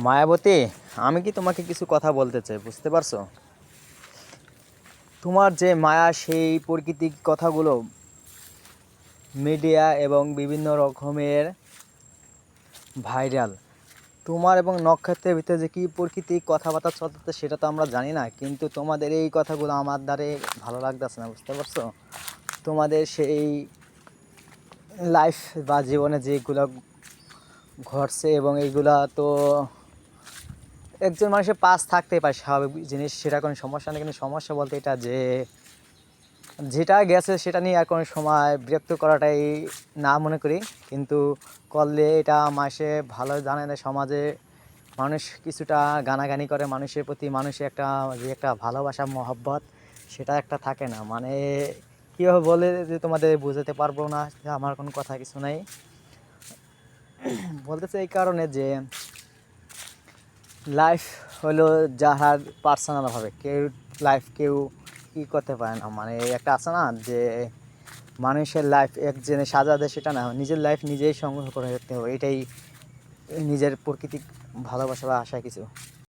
মায়াবতী, আমি কি তোমাকে কিছু কথা বলতে চাই, বুঝতে পারছো? তোমার যে মায়া, সেই প্রকৃতিক কথাগুলো মিডিয়া এবং বিভিন্ন রকমের ভাইরাল। তোমার এবং নক্ষত্রের ভিতরে যে কী প্রকৃতিক কথাবার্তা চলতেছে সেটা তো আমরা জানি না, কিন্তু তোমাদের এই কথাগুলো আমার দ্বারে ভালো লাগতেছে না, বুঝতে পারছো? তোমাদের সেই লাইফ বা জীবনে যেগুলো ঘটছে এবং এইগুলা তো একজন মানুষের পাস থাকতেই পারে, স্বাভাবিক জিনিস, সেটা কোনো সমস্যা নেই। কিন্তু সমস্যা বলতে এটা যে যেটা গেছে সেটা নিয়ে আর কোনো সময় বিরক্ত করাটাই না মনে করি, কিন্তু করলে এটা মাসে ভালো জানে না। সমাজে মানুষ কিছুটা গানাগানি করে, মানুষের প্রতি মানুষের একটা যে একটা ভালোবাসা মহব্বত সেটা একটা থাকে না। মানে কীভাবে বলে যে তোমাদের বোঝাতে পারবো না, যে আমার কোনো কথা কিছু নাই। বলতেছে এই কারণে যে লাইফ হলো যাহার পার্সোনাল হবে, কেউ লাইফ কেউ ই করতে পারে না। মানে একটা আছে না যে মানুষের লাইফ একজনে সাজাতে, সেটা না, নিজের লাইফ নিজেই সংগ্রহ করে রাখতে হবে। এটাই নিজের প্রকৃতিক ভালোবাসা বা আশা কিছু।